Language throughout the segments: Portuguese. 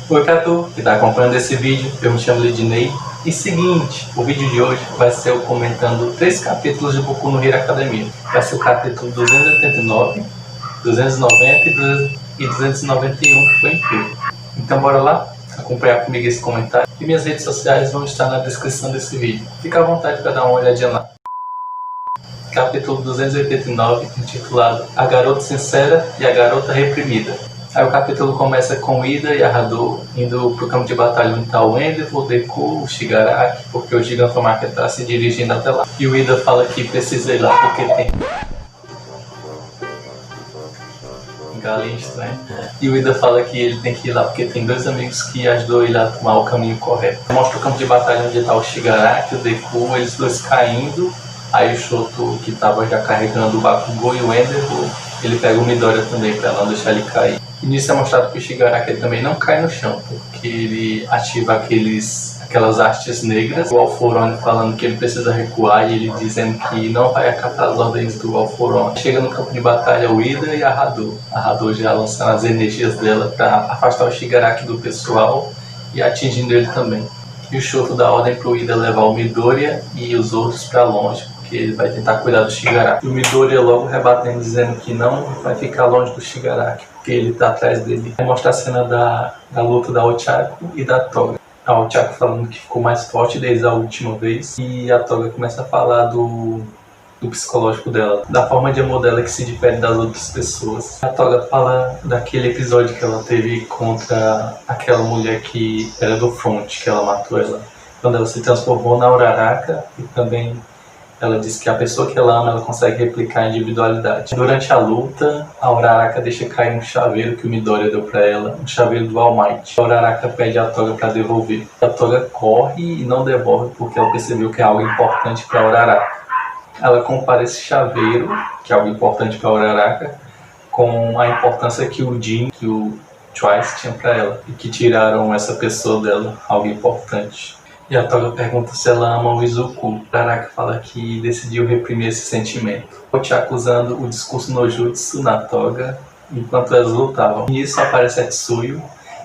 Oi Catu, que está acompanhando esse vídeo, eu me chamo Lidney. E seguinte, o vídeo de hoje vai ser eu comentando 3 capítulos de Boku no Hero Academia. Vai ser o capítulo 289, 290 e 291, que foi incrível. Então bora lá acompanhar comigo esse comentário. E minhas redes sociais vão estar na descrição desse vídeo. Fica à vontade para dar uma olhadinha lá. Capítulo 289, intitulado A Garota Sincera e a Garota Reprimida. Aí o capítulo começa com Ida e a Hadou indo pro campo de batalha onde tá o Endeavor, o Deku, o Shigaraki, porque o Gigantomachia tá se dirigindo até lá. E o Ida fala que precisa ir lá porque tem... galinha estranha. E o Ida fala que ele tem que ir lá porque tem 2 amigos que ajudou ele a tomar o caminho correto. Mostra o campo de batalha onde tá o Shigaraki, o Deku, eles dois caindo. Aí o Shoto, que tava já carregando o Bakugou e o Endeavor, ele pega o Midoriya também pra não deixar ele cair. E nisso é mostrado que o Shigaraki ele também não cai no chão, porque ele ativa aquelas hastes negras, o Alforone falando que ele precisa recuar e ele dizendo que não vai acatar as ordens do Alforone. Chega no campo de batalha o Ida e a Hadou já lançando as energias dela para afastar o Shigaraki do pessoal e atingindo ele também. E o Shoto dá ordem pro Ida levar o Midoriya e os outros para longe, porque ele vai tentar cuidar do Shigaraki. E o Midoriya logo rebatendo, dizendo que não vai ficar longe do Shigaraki, porque ele tá atrás dele. Vai mostrar a cena da luta da Ochako e da Toga. A Ochako falando que ficou mais forte desde a última vez, e a Toga começa a falar do psicológico dela, da forma de amor dela que se difere das outras pessoas. A Toga fala daquele episódio que ela teve contra aquela mulher que era do front, que ela matou ela, quando ela se transformou na Uraraka, e também ela diz que a pessoa que ela ama, ela consegue replicar a individualidade. Durante a luta, a Uraraka deixa cair um chaveiro que o Midoriya deu pra ela, um chaveiro do All Might. A Uraraka pede a Toga pra devolver. A Toga corre e não devolve porque ela percebeu que é algo importante pra Uraraka. Ela compara esse chaveiro, que é algo importante pra Uraraka, com a importância que o Jin, que o Twice tinha pra ela, e que tiraram essa pessoa dela, algo importante. E a Toga pergunta se ela ama o Izuku. A Uraraka fala que decidiu reprimir esse sentimento. O Ochako usando o discurso no Jutsu na Toga enquanto elas lutavam. Nisso aparece a Tsuyu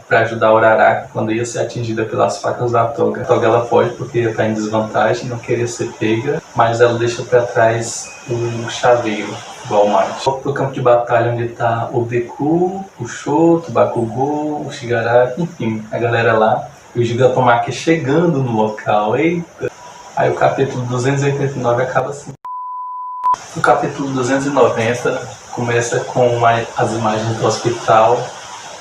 para ajudar a Uraraka quando ia ser atingida pelas facas da Toga. A Toga ela pode porque está em desvantagem, não queria ser pega, mas ela deixa para trás o chaveiro do All Might. Volta pro campo de batalha onde está o Deku, o Shoto, o Bakugou, o Shigaraki, enfim, a galera lá. E o Gigantomachia chegando no local, eita! Aí o capítulo 289 acaba assim. O capítulo 290 começa com as imagens do hospital,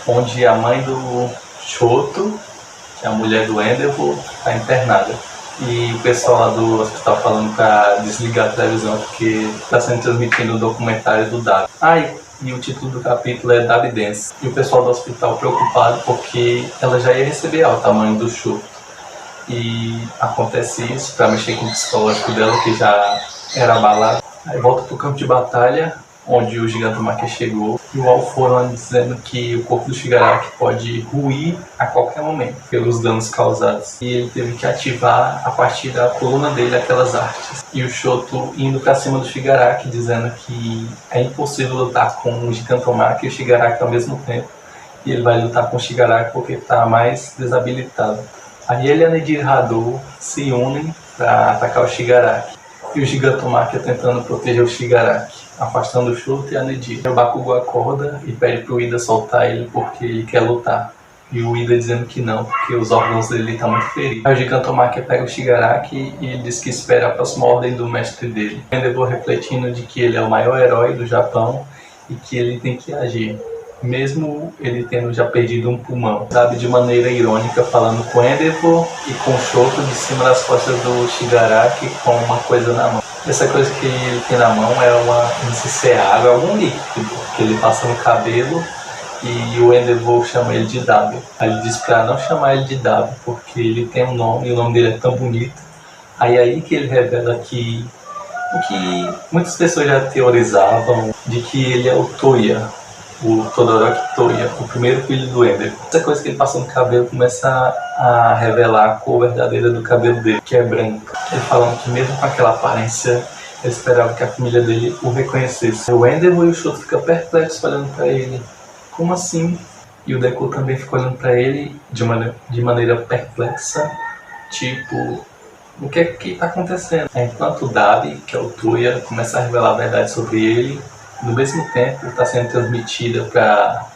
onde a mãe do Shoto, que é a mulher do Endeavor, está internada. E o pessoal lá do hospital falando para desligar a televisão, porque está sendo transmitido o documentário do Dabi. E o título do capítulo é Dabi Dance. E o pessoal do hospital preocupado porque ela já ia receber o tamanho do Shoto. E acontece isso para mexer com o psicológico dela, que já era abalado. Aí volta pro campo de batalha, onde o Gigantomachia chegou. E o Alforone dizendo que o corpo do Shigaraki pode ruir a qualquer momento pelos danos causados. E ele teve que ativar a partir da coluna dele aquelas artes. E o Shoto indo pra cima do Shigaraki, dizendo que é impossível lutar com o Gigantomachia e o Shigaraki ao mesmo tempo. E ele vai lutar com o Shigaraki porque está mais desabilitado. Aí ele e a Neji Hadou se unem para atacar o Shigaraki. E o Gigantomachia tentando proteger o Shigaraki, afastando o Shoto e a Neji. O Bakugou acorda e pede pro Ida soltar ele porque ele quer lutar. E o Ida dizendo que não, porque os órgãos dele estão muito feridos. Aí o Gigantomachia pega o Shigaraki e ele diz que espera a próxima ordem do mestre dele. O Endeavor refletindo de que ele é o maior herói do Japão e que ele tem que agir, mesmo ele tendo já perdido um pulmão. Sabe, de maneira irônica, falando com Endeavor e com o Shoto de cima das costas do Shigaraki com uma coisa na mão. Essa coisa que ele tem na mão não sei se é água, é algum líquido que ele passa no cabelo, e o Endeavor chama ele de W. Aí ele diz pra não chamar ele de W, porque ele tem um nome e o nome dele é tão bonito. Aí que ele revela que o que muitas pessoas já teorizavam, de que ele é o Toya, o Todoroki Toya, o primeiro filho do Endeavor. Essa coisa que ele passa no cabelo começa a revelar a cor verdadeira do cabelo dele, que é branco. Ele falando que mesmo com aquela aparência, ele esperava que a família dele o reconhecesse. O Endeavor e o Shoto ficam perplexos olhando pra ele. Como assim? E o Deku também fica olhando pra ele de maneira perplexa, tipo, o que é que tá acontecendo? Enquanto o Dabi, que é o Toya, começa a revelar a verdade sobre ele, no mesmo tempo está sendo transmitida para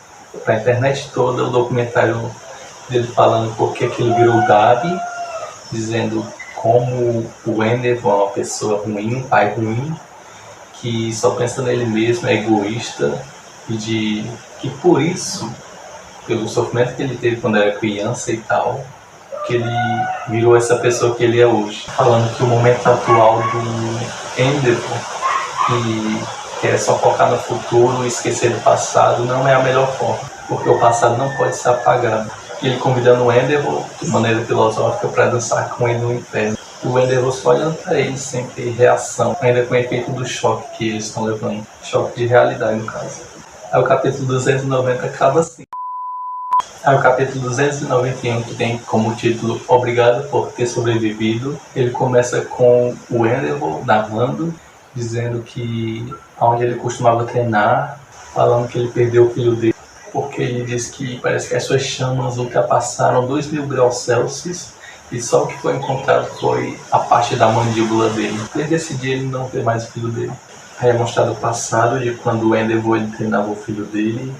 a internet toda o documentário dele falando por que ele virou o Dabi, dizendo como o Endeavor é uma pessoa ruim, um pai ruim, que só pensa nele mesmo, é egoísta, e que por isso, pelo sofrimento que ele teve quando era criança e tal, que ele virou essa pessoa que ele é hoje. Falando que o momento atual do Endeavor, que é só focar no futuro e esquecer do passado, não é a melhor forma, porque o passado não pode ser apagado. E ele convidando o Endeavor, de maneira filosófica, para dançar com ele no inferno. O Endeavor só olhando para ele sem ter reação, ainda com o efeito do choque que eles estão levando. Choque de realidade, no caso. Aí o capítulo 290 acaba assim. Aí o capítulo 291, que tem como título Obrigado por ter sobrevivido, ele começa com o Endeavor narrando, dizendo que onde ele costumava treinar, falando que ele perdeu o filho dele, porque ele diz que parece que as suas chamas ultrapassaram 2000 graus Celsius e só o que foi encontrado foi a parte da mandíbula dele. Desde esse dia ele não vê mais o filho dele. Aí é mostrado o passado de quando o Endeavor ele treinava o filho dele,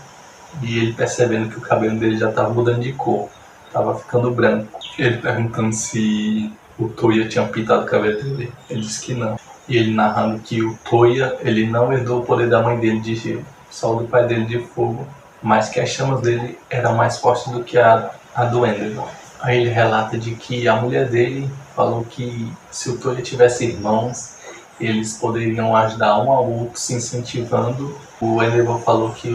e ele percebendo que o cabelo dele já estava mudando de cor, estava ficando branco. Ele perguntando se o Toya tinha pintado o cabelo dele, ele disse que não. E ele narrando que o Toya, ele não herdou o poder da mãe dele de gelo, só do pai dele de fogo, mas que as chamas dele eram mais fortes do que a do Endeavor. Aí ele relata de que a mulher dele falou que se o Toya tivesse irmãos, eles poderiam ajudar um ao outro se incentivando. O Endeavor falou que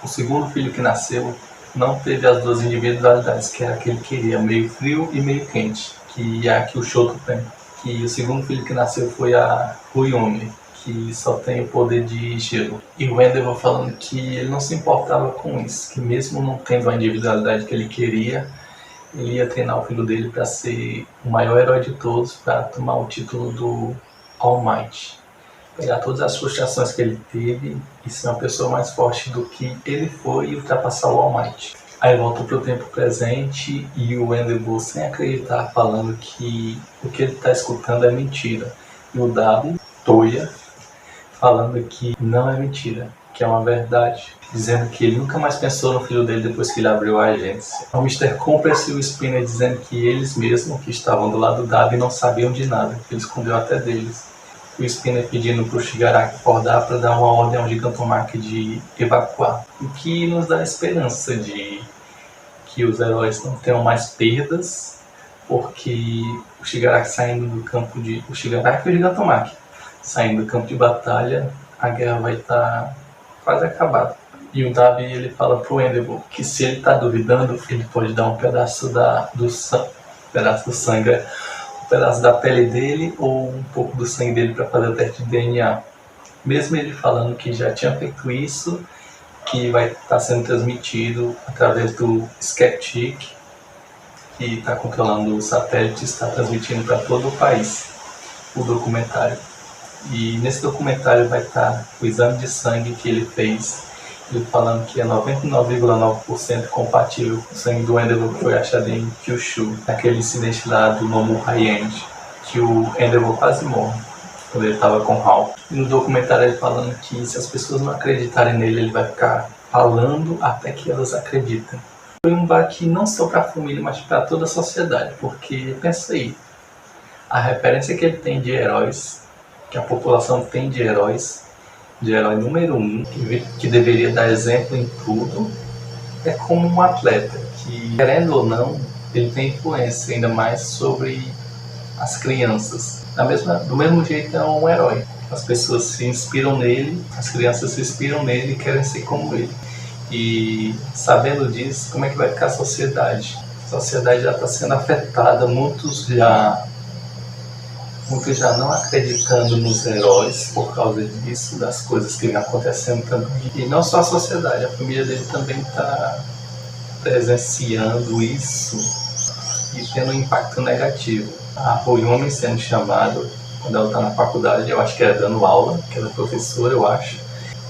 o segundo filho que nasceu não teve as duas individualidades, que era que ele queria, meio frio e meio quente, que é a que o Shoto tem. Que o segundo filho que nasceu foi a Ryumi, que só tem o poder de gelo. E o Endeavor falando que ele não se importava com isso, que mesmo não tendo a individualidade que ele queria, ele ia treinar o filho dele para ser o maior herói de todos, para tomar o título do All Might. Pegar todas as frustrações que ele teve e ser uma pessoa mais forte do que ele foi e ultrapassar o All Might. Aí volta pro tempo presente e o Endeavor, sem acreditar, falando que o que ele está escutando é mentira. E o Dabi, Toya, falando que não é mentira, que é uma verdade. Dizendo que ele nunca mais pensou no filho dele depois que ele abriu a agência. O Mr. Compress e o Spinner dizendo que eles mesmos, que estavam do lado do Dabi, não sabiam de nada, que ele escondeu até deles. O Spinner pedindo para o Shigaraki acordar para dar uma ordem ao Gigantomachia de evacuar. O que nos dá a esperança de que os heróis não tenham mais perdas, porque o Shigaraki saindo do campo de... O Shigaraki e o Gigantomachia saindo do campo de batalha, a guerra vai estar quase acabada. E o Dabi ele fala pro Endeavor que se ele está duvidando, ele pode dar um pedaço do sangue, um pedaço da pele dele ou um pouco do sangue dele para fazer o teste de DNA. Mesmo ele falando que já tinha feito isso, que vai estar sendo transmitido através do Skeptic, que está controlando o satélite, está transmitindo para todo o país o documentário. E nesse documentário vai estar o exame de sangue que ele fez, ele falando que é 99,9% compatível com o sangue do Endeavor que foi achado em Kyushu, naquele incidente lá do Nomu High-End, que o Endeavor quase morre quando ele estava com Hal. E no documentário ele falando que se as pessoas não acreditarem nele, ele vai ficar falando até que elas acreditem. Foi um baque não só para a família, mas para toda a sociedade, porque pensa aí, a referência que ele tem de heróis, que a população tem de heróis, de herói número 1, que deveria dar exemplo em tudo, é como um atleta que, querendo ou não, ele tem influência ainda mais sobre as crianças. Do mesmo jeito é um herói. As pessoas se inspiram nele, as crianças se inspiram nele e querem ser como ele. E sabendo disso, como é que vai ficar a sociedade? A sociedade já está sendo afetada, muitos já não acreditando nos heróis por causa disso, das coisas que vem acontecendo também. E não só a sociedade, a família dele também está presenciando isso e tendo um impacto negativo. A Ryumi sendo chamada, quando ela está na faculdade, eu acho que era dando aula, que ela é professora, eu acho,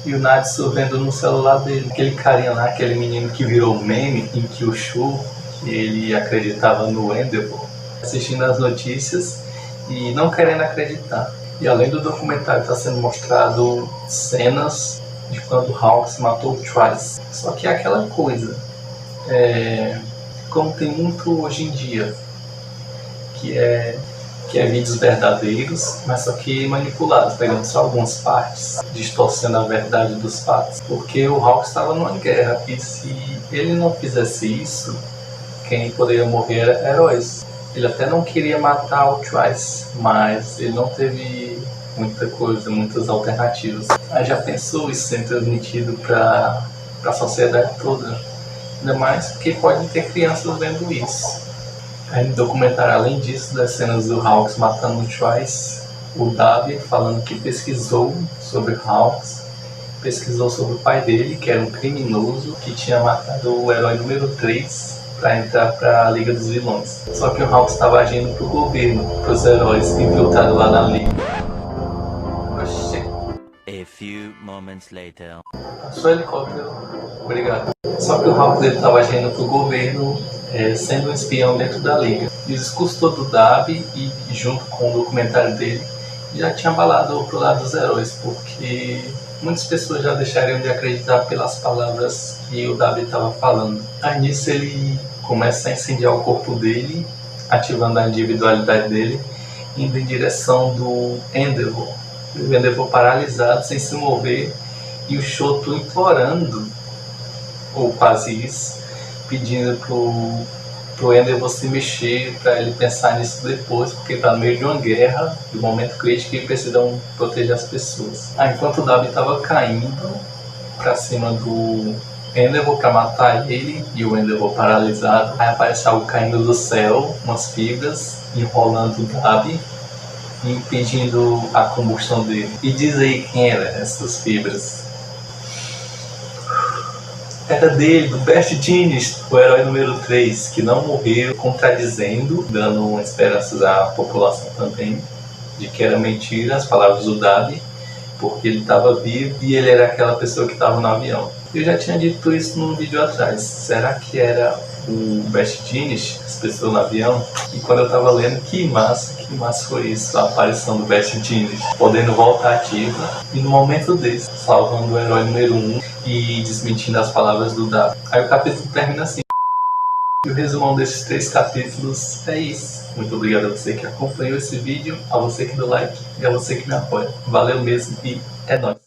E o Natsu vendo no celular dele. Aquele carinha lá, aquele menino que virou meme em Kyushu, que ele acreditava no Endeavor, assistindo as notícias e não querendo acreditar. E além do documentário, está sendo mostrado cenas de quando Hawks matou o Trice. Só que é aquela coisa, como tem muito hoje em dia, que é vídeos verdadeiros, mas só que manipulados, pegando só algumas partes, distorcendo a verdade dos fatos. Porque o Hawks estava numa guerra, e se ele não fizesse isso, quem poderia morrer era heróis. Ele até não queria matar o Trice, mas ele não teve muita coisa, muitas alternativas. Aí já pensou isso sendo transmitido para a sociedade toda? Ainda mais porque pode ter crianças vendo isso. Aí no documentário, além disso, das cenas do Hawks matando o Trice, o Dabi falando que pesquisou sobre o Hawks, pesquisou sobre o pai dele, que era um criminoso, que tinha matado o herói número 3 para entrar para a Liga dos Vilões. Só que o Hawks estava agindo pro governo, pros heróis infiltrados lá na Liga. Oxê. A few moments later. Só helicóptero. Obrigado. Só que o Hawks estava agindo pro governo, sendo um espião dentro da Liga. E o discurso todo do Dabi, e junto com o documentário dele, já tinha abalado pro lado dos heróis, porque muitas pessoas já deixariam de acreditar pelas palavras que o Dabi estava falando. Aí nisso ele começa a incendiar o corpo dele, ativando a individualidade dele, indo em direção do Endeavor. O Endeavor paralisado, sem se mover, e o Shoto implorando, ou quase isso, pedindo pro Endeavor se mexer, para ele pensar nisso depois, porque está no meio de uma guerra, de um momento crítico, e precisam proteger as pessoas. Enquanto o Dabi estava caindo para cima do Endeavor para matar ele, e o Endeavor paralisado, aí aparece algo caindo do céu, umas fibras, enrolando o Dabi, impedindo a combustão dele. E diz aí quem eram essas fibras. Era dele, do Best Jeans, o herói número 3, que não morreu, contradizendo, dando esperanças à população também, de que era mentira as palavras do Dabi, porque ele estava vivo e ele era aquela pessoa que estava no avião. Eu já tinha dito isso num vídeo atrás. Será que era o Best Jeans, as pessoas no avião? E quando eu estava lendo, que massa foi isso, a aparição do Best Jeans, podendo voltar ativa, e no momento desse, salvando o herói número 1 e desmentindo as palavras do Dabi. Aí o capítulo termina assim. E o resumão desses 3 capítulos é isso. Muito obrigado a você que acompanhou esse vídeo, a você que deu like e a você que me apoia. Valeu mesmo e é nóis!